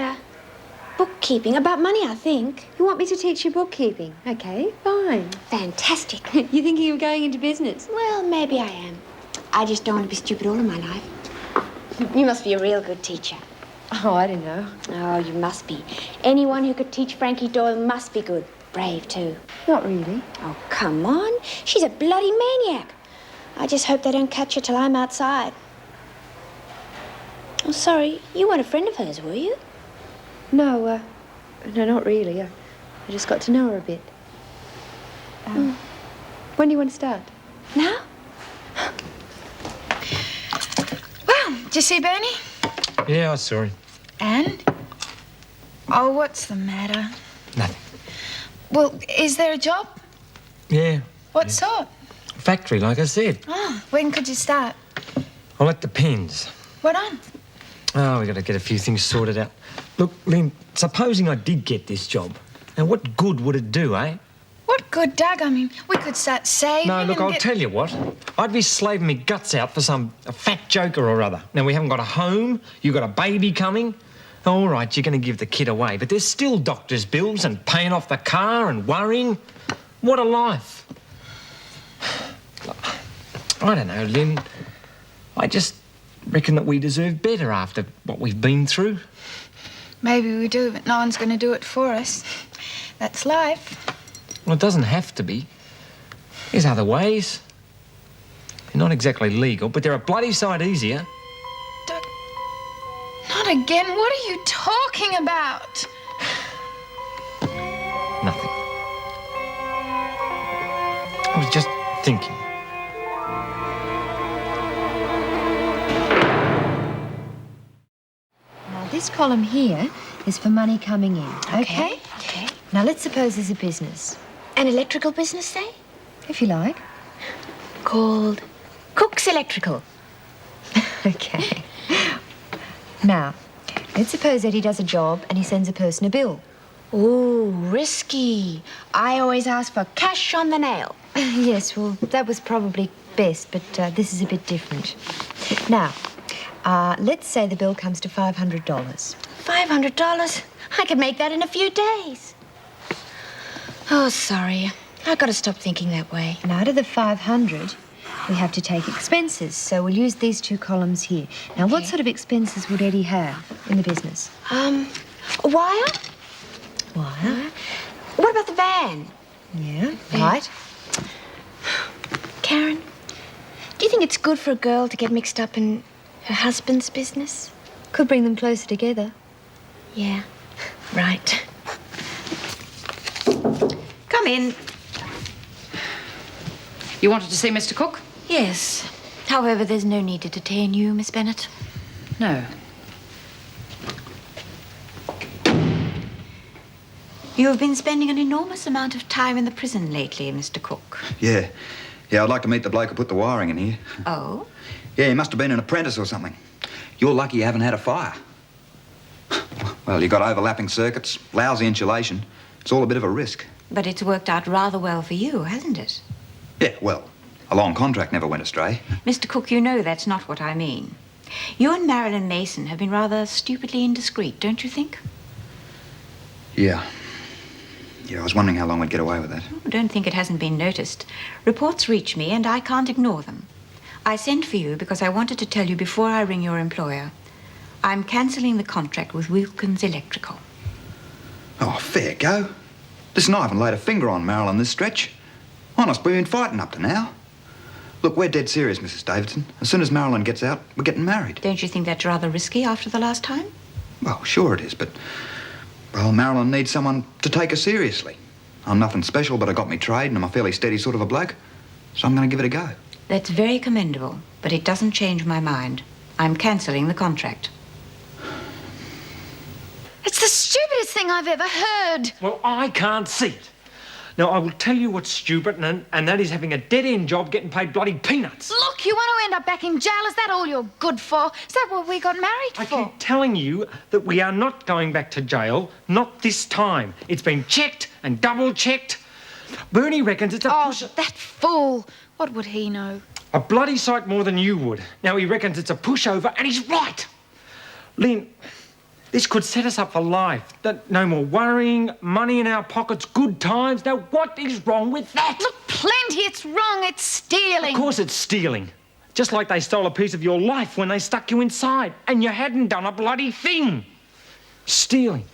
[SPEAKER 2] bookkeeping, about money, I think.
[SPEAKER 7] You want me to teach you bookkeeping? Okay, fine.
[SPEAKER 2] Fantastic.
[SPEAKER 7] You thinking of going into business?
[SPEAKER 2] Well, maybe I am. I just don't want to be stupid all of my life. You must be a real good teacher.
[SPEAKER 7] Oh, I don't know.
[SPEAKER 2] Oh, you must be. Anyone who could teach Frankie Doyle must be good. Brave, too.
[SPEAKER 7] Not really.
[SPEAKER 2] Oh, come on. She's a bloody maniac. I just hope they don't catch her till I'm outside. Oh, sorry. You weren't a friend of hers, were you?
[SPEAKER 7] No, no, not really. I just got to know her a bit. When do you want to start?
[SPEAKER 2] Now?
[SPEAKER 11] Well, did you see Bernie?
[SPEAKER 14] Yeah, I saw him.
[SPEAKER 11] And? Oh, what's the matter?
[SPEAKER 14] Nothing.
[SPEAKER 11] Well, is there a job?
[SPEAKER 14] Yeah.
[SPEAKER 11] What sort?
[SPEAKER 14] Factory, like I said.
[SPEAKER 11] Oh, when could you start?
[SPEAKER 14] Well, it depends.
[SPEAKER 11] What on?
[SPEAKER 14] Oh, we got to get a few things sorted out. Look, Lynn, supposing I did get this job, now what good would it do, eh?
[SPEAKER 11] What good, Doug? I mean, we could start saving.
[SPEAKER 14] No, look,
[SPEAKER 11] and
[SPEAKER 14] I'll
[SPEAKER 11] get...
[SPEAKER 14] tell you what. I'd be slaving me guts out for a fat joker or other. Now, we haven't got a home, you've got a baby coming. All right, you're going to give the kid away, but there's still doctor's bills and paying off the car and worrying. What a life. I don't know, Lynn. I just reckon that we deserve better after what we've been through.
[SPEAKER 11] Maybe we do, but no one's going to do it for us. That's life.
[SPEAKER 14] Well, it doesn't have to be. There's other ways. They're not exactly legal, but they're a bloody sight easier.
[SPEAKER 11] Doug, not again. What are you talking about?
[SPEAKER 14] Nothing. I was just thinking.
[SPEAKER 7] Now, this column here is for money coming in, okay?
[SPEAKER 2] Okay.
[SPEAKER 7] Now, let's suppose there's a business.
[SPEAKER 2] An electrical business, say?
[SPEAKER 7] If you like.
[SPEAKER 2] Called Cook's Electrical.
[SPEAKER 7] Okay. Now, let's suppose Eddie does a job and he sends a person a bill.
[SPEAKER 2] Ooh, risky. I always ask for cash on the nail.
[SPEAKER 7] Yes, well, that was probably best, but this is a bit different. Now, let's say the bill comes to $500.
[SPEAKER 2] $500? I could make that in a few days. Oh, sorry. I've got to stop thinking that way.
[SPEAKER 7] Now, out of the 500, we have to take expenses, so we'll use these two columns here. Now, what sort of expenses would Eddie have in the business?
[SPEAKER 2] A wire?
[SPEAKER 7] Wire?
[SPEAKER 2] What about the van?
[SPEAKER 7] Yeah, right.
[SPEAKER 2] Karen, do you think it's good for a girl to get mixed up in her husband's business?
[SPEAKER 7] Could bring them closer together.
[SPEAKER 2] Yeah, right.
[SPEAKER 10] Come in. You wanted to see Mr. Cook?
[SPEAKER 2] Yes. However, there's no need to detain you, Miss Bennett.
[SPEAKER 10] No. You have been spending an enormous amount of time in the prison lately, Mr. Cook.
[SPEAKER 15] Yeah. Yeah, I'd like to meet the bloke who put the wiring in here.
[SPEAKER 10] Oh?
[SPEAKER 15] Yeah, he must have been an apprentice or something. You're lucky you haven't had a fire. Well, you've got overlapping circuits, lousy insulation. It's all a bit of a risk.
[SPEAKER 10] But it's worked out rather well for you, hasn't it?
[SPEAKER 15] Yeah, well, a long contract never went astray.
[SPEAKER 10] Mr. Cook, you know that's not what I mean. You and Marilyn Mason have been rather stupidly indiscreet, don't you think?
[SPEAKER 15] Yeah. Yeah, I was wondering how long we'd get away with that.
[SPEAKER 10] Oh, don't think it hasn't been noticed. Reports reach me, and I can't ignore them. I sent for you because I wanted to tell you before I ring your employer. I'm cancelling the contract with Wilkins Electrical.
[SPEAKER 15] Oh, fair go. Listen, I haven't laid a finger on Marilyn this stretch. Honest, we've been fighting up to now. Look, we're dead serious, Mrs. Davidson. As soon as Marilyn gets out, we're getting married.
[SPEAKER 10] Don't you think that's rather risky after the last time?
[SPEAKER 15] Well, sure it is, but... Well, Marilyn needs someone to take her seriously. I'm nothing special, but I got me trade and I'm a fairly steady sort of a bloke. So I'm going to give it a go.
[SPEAKER 10] That's very commendable, but it doesn't change my mind. I'm cancelling the contract.
[SPEAKER 11] It's the stupidest thing I've ever heard.
[SPEAKER 14] Well, I can't see it. Now, I will tell you what's stupid, and that is having a dead-end job getting paid bloody peanuts.
[SPEAKER 11] Look, you want to end up back in jail? Is that all you're good for? Is that what we got married
[SPEAKER 14] I
[SPEAKER 11] for?
[SPEAKER 14] keep telling you that we are not going back to jail, not this time. It's been checked and double-checked. Bernie reckons it's a push...
[SPEAKER 11] that fool. What would he know?
[SPEAKER 14] A bloody sight more than you would. Now, he reckons it's a pushover, and he's right. Lynn, this could set us up for life. No more worrying, money in our pockets, good times. Now, what is wrong with that?
[SPEAKER 11] Look, plenty. It's wrong. It's stealing.
[SPEAKER 14] Of course it's stealing. Just like they stole a piece of your life when they stuck you inside, and you hadn't done a bloody thing. Stealing.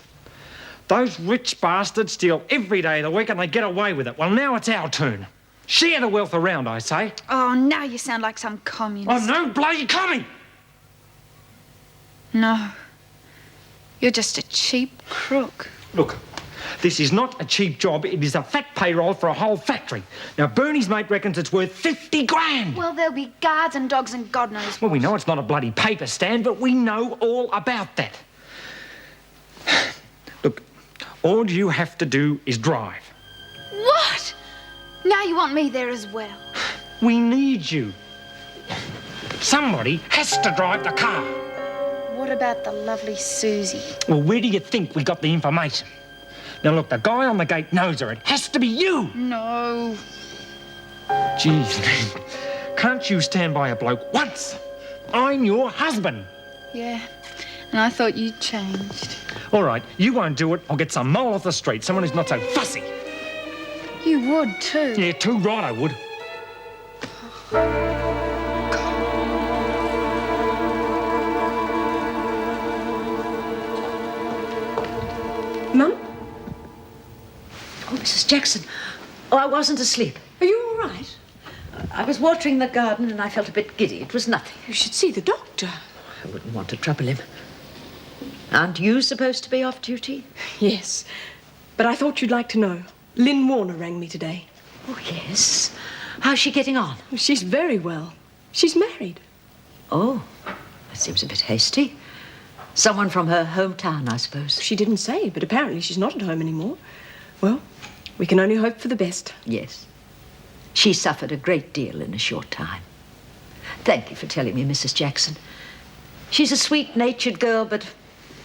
[SPEAKER 14] Those rich bastards steal every day of the week and they get away with it. Well, now it's our turn. Share the wealth around, I say.
[SPEAKER 11] Oh, now you sound like some communist.
[SPEAKER 14] I'm no bloody commie!
[SPEAKER 11] No. You're just a cheap crook.
[SPEAKER 14] Look, this is not a cheap job. It is a fat payroll for a whole factory. Now, Bernie's mate reckons it's worth 50 grand.
[SPEAKER 11] Well, there'll be guards and dogs and God knows what.
[SPEAKER 14] Well, we know it's not a bloody paper stand, but we know all about that. Look, all you have to do is drive.
[SPEAKER 11] What? Now you want me there as well?
[SPEAKER 14] We need you. Somebody has to drive the car.
[SPEAKER 11] What about the lovely Susie?
[SPEAKER 14] Well, where do you think we got the information? Now, look, the guy on the gate knows her. It has to be you.
[SPEAKER 11] No.
[SPEAKER 14] Jeez, man. Can't you stand by a bloke once? I'm your husband.
[SPEAKER 11] Yeah, and I thought you'd changed.
[SPEAKER 14] All right, you won't do it. I'll get some mole off the street, someone who's not so fussy.
[SPEAKER 11] You would, too.
[SPEAKER 14] Yeah, too right I would.
[SPEAKER 12] Mum? Oh, Mrs. Jackson. Oh, I wasn't asleep.
[SPEAKER 7] Are you all right?
[SPEAKER 12] I was watering the garden and I felt a bit giddy. It was nothing.
[SPEAKER 7] You should see the doctor.
[SPEAKER 12] I wouldn't want to trouble him. Aren't you supposed to be off duty?
[SPEAKER 4] Yes, but I thought you'd like to know. Lynn Warner rang me today.
[SPEAKER 12] Oh, yes. How's she getting on?
[SPEAKER 4] She's very well. She's married.
[SPEAKER 12] Oh, that seems a bit hasty. Someone from her hometown, I suppose.
[SPEAKER 4] She didn't say, but apparently she's not at home anymore. Well, we can only hope for the best.
[SPEAKER 12] Yes. She suffered a great deal in a short time. Thank you for telling me, Mrs. Jackson. She's a sweet-natured girl, but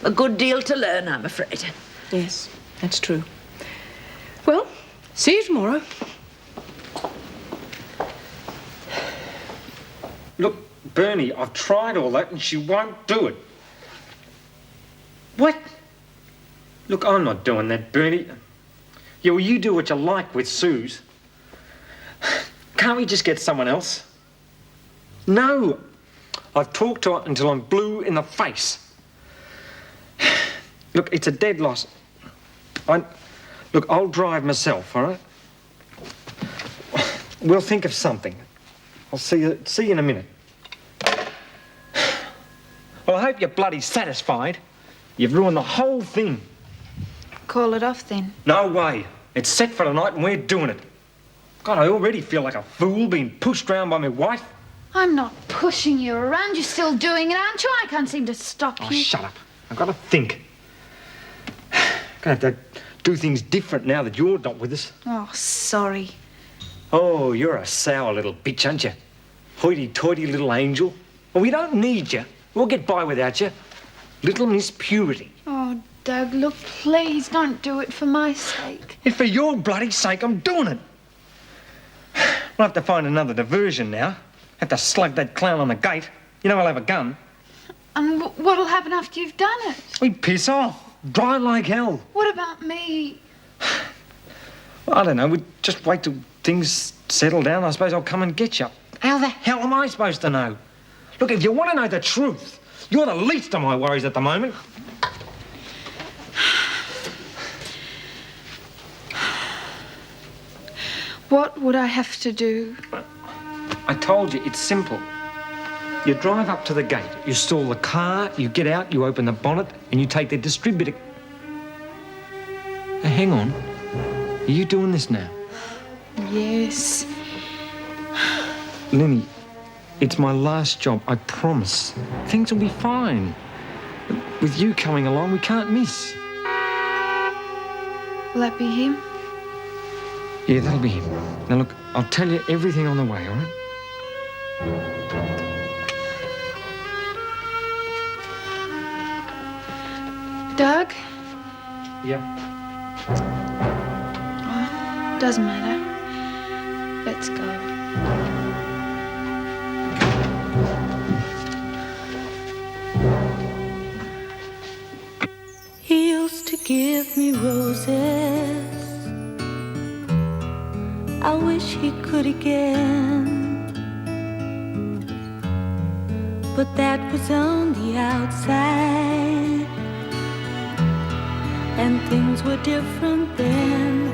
[SPEAKER 12] a good deal to learn, I'm afraid.
[SPEAKER 4] Yes, that's true. Well, see you tomorrow.
[SPEAKER 14] Look, Bernie, I've tried all that and she won't do it. What? Look, I'm not doing that, Bernie. Yeah, well, you do what you like with Suze. Can't we just get someone else? No. I've talked to her until I'm blue in the face. Look, it's a dead loss. Look, I'll drive myself, all right? We'll think of something. I'll see you in a minute. Well, I hope you're bloody satisfied. You've ruined the whole thing.
[SPEAKER 11] Call it off, then.
[SPEAKER 14] No way. It's set for tonight and we're doing it. God, I already feel like a fool being pushed around by my wife.
[SPEAKER 11] I'm not pushing you around. You're still doing it, aren't you? I can't seem to stop
[SPEAKER 14] Oh,
[SPEAKER 11] you.
[SPEAKER 14] shut up. I've got to think. I'm going to have to do things different now that you're not with us.
[SPEAKER 11] Oh, sorry.
[SPEAKER 14] Oh, you're a sour little bitch, aren't you? Hoity-toity little angel. Well, we don't need you. We'll get by without you. Little Miss Purity.
[SPEAKER 11] Oh, Doug, look, please don't do it for my sake.
[SPEAKER 14] If for your bloody sake, I'm doing it. We'll have to find another diversion now. Have to slug that clown on the gate. You know I'll have a gun.
[SPEAKER 11] And what'll happen after you've done it?
[SPEAKER 14] We piss off. Dry like hell.
[SPEAKER 11] What about me?
[SPEAKER 14] Well, I don't know. We just wait till things settle down. I suppose I'll come and get you. How the hell am I supposed to know? Look, if you want to know the truth, you're the least of my worries at the moment.
[SPEAKER 11] What would I have to do?
[SPEAKER 14] I told you, it's simple. You drive up to the gate, you stall the car, you get out, you open the bonnet, and you take the distributor. Now, hang on. Are you doing this now?
[SPEAKER 11] Yes.
[SPEAKER 14] Lenny, it's my last job, I promise. Things will be fine. With you coming along, we can't miss.
[SPEAKER 11] Will that be him?
[SPEAKER 14] Yeah, that'll be him. Now, look, I'll tell you everything on the way, all right?
[SPEAKER 11] Doug?
[SPEAKER 14] Yeah.
[SPEAKER 11] Oh, doesn't matter. Let's go.
[SPEAKER 1] He used to give me roses. I wish he could again. But that was on the outside, and things were different then.